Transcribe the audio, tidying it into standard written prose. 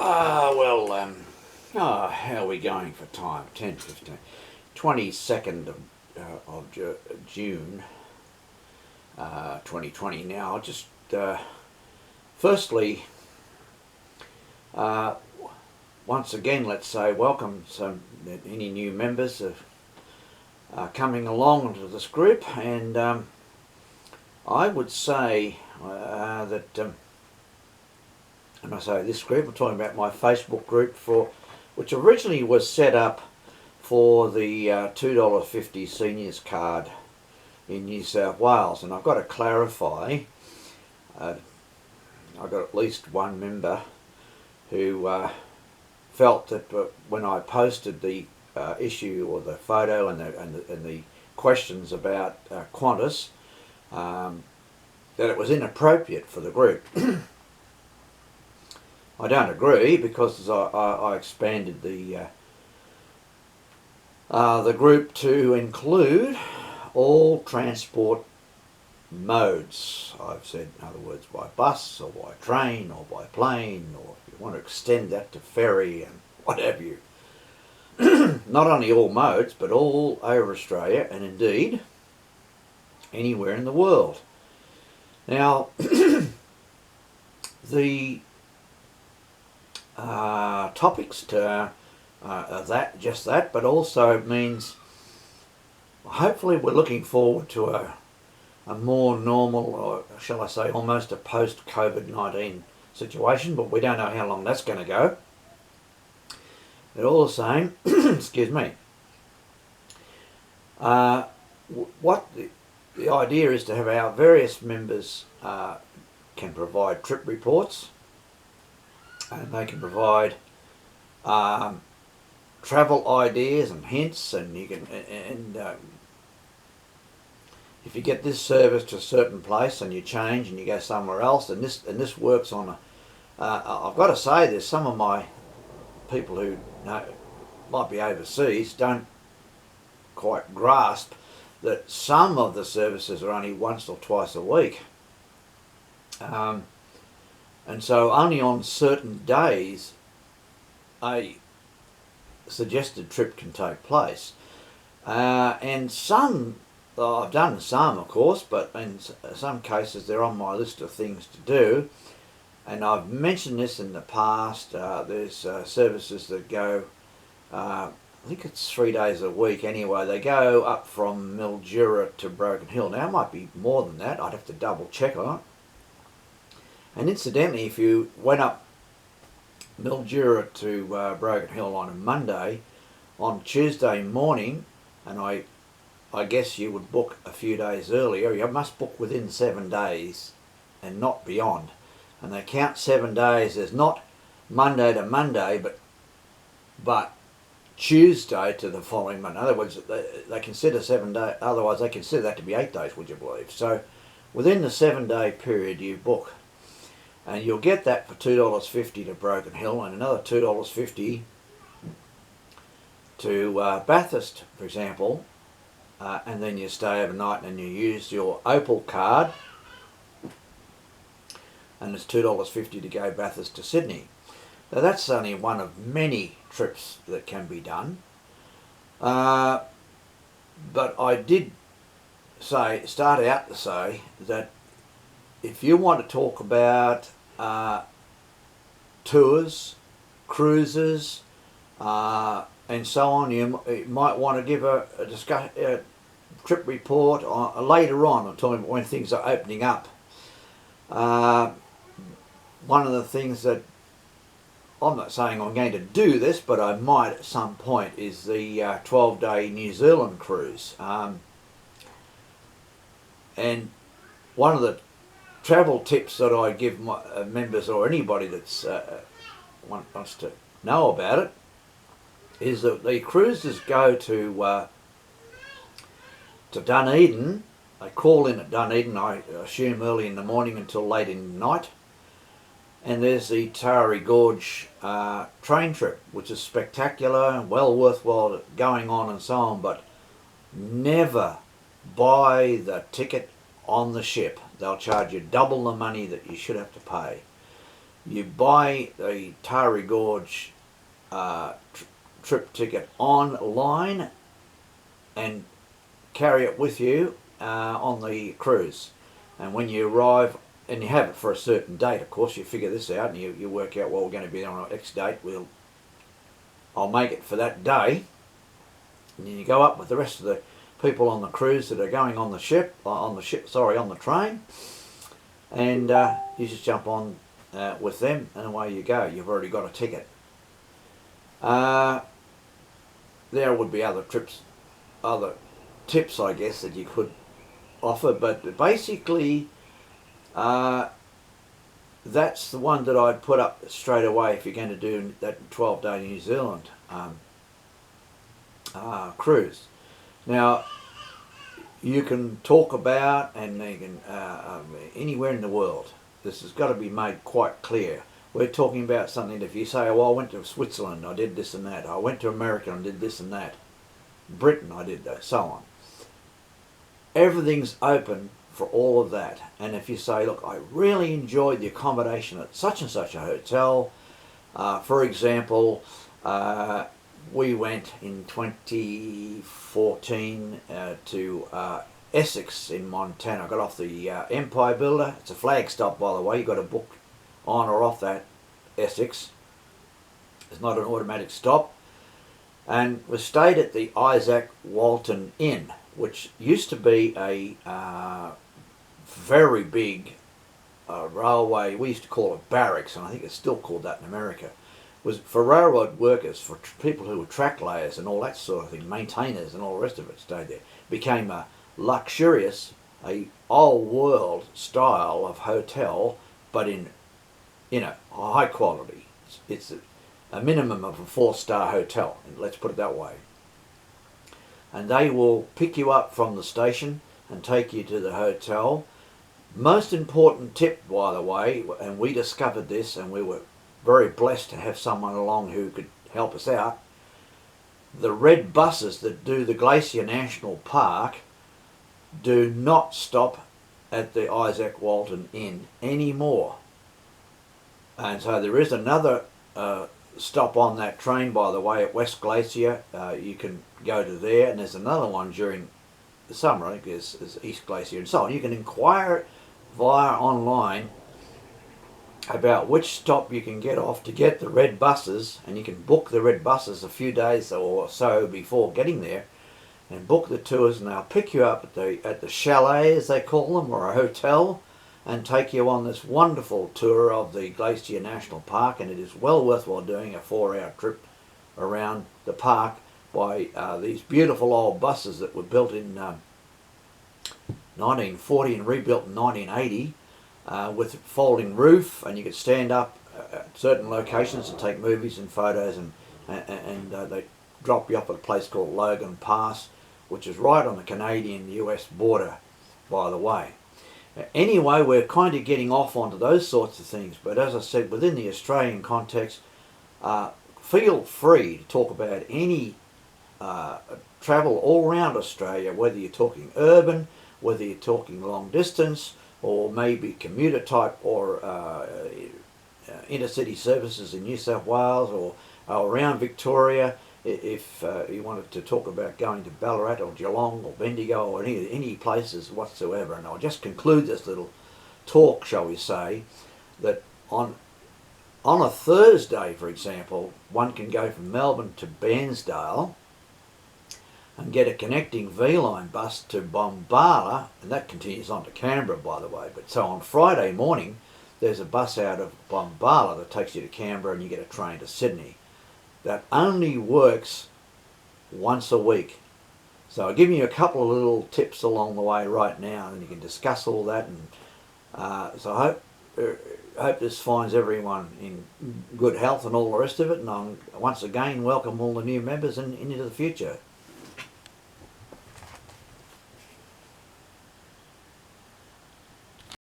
How are we going for time? 10, 15, 22nd of June 2020. Now, just firstly, once again, let's say welcome any new members of coming along to this group, and I would say that. And I say this group, I'm talking about my Facebook group, which originally was set up for the $2.50 seniors card in New South Wales. And I've got to clarify, I've got at least one member who felt that when I posted the issue or the photo and the questions about Qantas, that it was inappropriate for the group. I don't agree, because I expanded the group to include all transport modes. I've said, in other words, by bus or by train or by plane, or if you want to extend that to ferry and what have you. Not only all modes, but all over Australia, and indeed anywhere in the world. Now, the topics to just that, but also means hopefully we're looking forward to a more normal, or shall I say almost a post-COVID-19 situation, but we don't know how long that's going to go. But all the same, excuse me, what the idea is to have our various members can provide trip reports, and they can provide travel ideas and hints, and you can if you get this service to a certain place and you change and you go somewhere else, and this works on a I've got to say, there's some of my people who might be overseas don't quite grasp that some of the services are only once or twice a week. And so only on certain days a suggested trip can take place. And some, I've done some of course, but in some cases they're on my list of things to do. And I've mentioned this in the past. There's services that go, I think it's 3 days a week anyway. They go up from Mildura to Broken Hill. Now it might be more than that, I'd have to double check on it. And incidentally, if you went up Mildura to Broken Hill on a Monday, on Tuesday morning, and I guess you would book a few days earlier, you must book within 7 days and not beyond. And they count 7 days as not Monday to Monday, but Tuesday to the following Monday. In other words, they consider 7 days, otherwise they consider that to be 8 days, would you believe? So within the 7 day period you book. And you'll get that for $2.50 to Broken Hill, and another $2.50 to Bathurst, for example. And then you stay overnight and you use your Opal card, and it's $2.50 to go Bathurst to Sydney. Now that's only one of many trips that can be done. But I did start out to say that if you want to talk about tours, cruises, and so on, you might want to give a trip report later on. I'm talking about when things are opening up. One of the things that I'm not saying I'm going to do this, but I might at some point, is the 12-day New Zealand cruise. And one of the travel tips that I give my members, or anybody that's wants to know about it, is that the cruises go to Dunedin. They call in at Dunedin, I assume early in the morning until late in the night. And there's the Taree Gorge train trip, which is spectacular, well worthwhile going on and so on, but never buy the ticket on the ship. They'll charge you double the money that you should have to pay. You buy the Taree Gorge trip ticket online and carry it with you on the cruise. And when you arrive, and you have it for a certain date, of course, you figure this out and you work out, well, we're going to be there on X date, I'll make it for that day. And then you go up with the rest of the people on the cruise that are going on the on the train, and you just jump on with them, and away you go. You've already got a ticket. There would be other tips, I guess, that you could offer, but basically that's the one that I'd put up straight away if you're going to do that 12-day New Zealand cruise. Now, you can talk about, and you can anywhere in the world, this has got to be made quite clear. We're talking about something that if you say, well, I went to Switzerland, I did this and that. I went to America and did this and that. Britain, I did that, so on. Everything's open for all of that. And if you say, look, I really enjoyed the accommodation at such and such a hotel. For example, we went in 2014 to Essex in Montana. I got off the Empire Builder. It's a flag stop, by the way. You've got to book on or off that Essex. It's not an automatic stop. And we stayed at the Isaac Walton Inn, which used to be a very big railway. We used to call it barracks, and I think it's still called that in America. It was for railroad workers, for people who were track layers and all that sort of thing, maintainers and all the rest of it stayed there. Became a luxurious, a old world style of hotel, but in high quality. It's a minimum of a 4-star hotel, let's put it that way. And they will pick you up from the station and take you to the hotel. Most important tip, by the way, and we discovered this, and we were very blessed to have someone along who could help us out. The red buses that do the Glacier National Park do not stop at the Isaac Walton Inn anymore. And so there is another stop on that train, by the way, at West Glacier. You can go to there, and there's another one during the summer, I think is East Glacier and so on. You can inquire via online about which stop you can get off to get the red buses, and you can book the red buses a few days or so before getting there and book the tours, and they'll pick you up at the chalet, as they call them, or a hotel, and take you on this wonderful tour of the Glacier National Park. And it is well worthwhile doing a 4-hour trip around the park by these beautiful old buses that were built in 1940 and rebuilt in 1980 with folding roof, and you could stand up at certain locations and take movies and photos, and they drop you off at a place called Logan Pass, which is right on the Canadian-US border, by the way. Anyway, we're kind of getting off onto those sorts of things, but as I said, within the Australian context, feel free to talk about any travel all around Australia, whether you're talking urban, whether you're talking long distance, or maybe commuter type, or intercity services in New South Wales, or around Victoria. If you wanted to talk about going to Ballarat or Geelong or Bendigo or any places whatsoever. And I'll just conclude this little talk, shall we say, that on a Thursday, for example, one can go from Melbourne to Bairnsdale and get a connecting V-line bus to Bombala, and that continues on to Canberra, by the way. But so on Friday morning, there's a bus out of Bombala that takes you to Canberra, and you get a train to Sydney. That only works once a week. So I'll give you a couple of little tips along the way right now, and you can discuss all that. And so I hope this finds everyone in good health and all the rest of it. And I once again welcome all the new members into the future.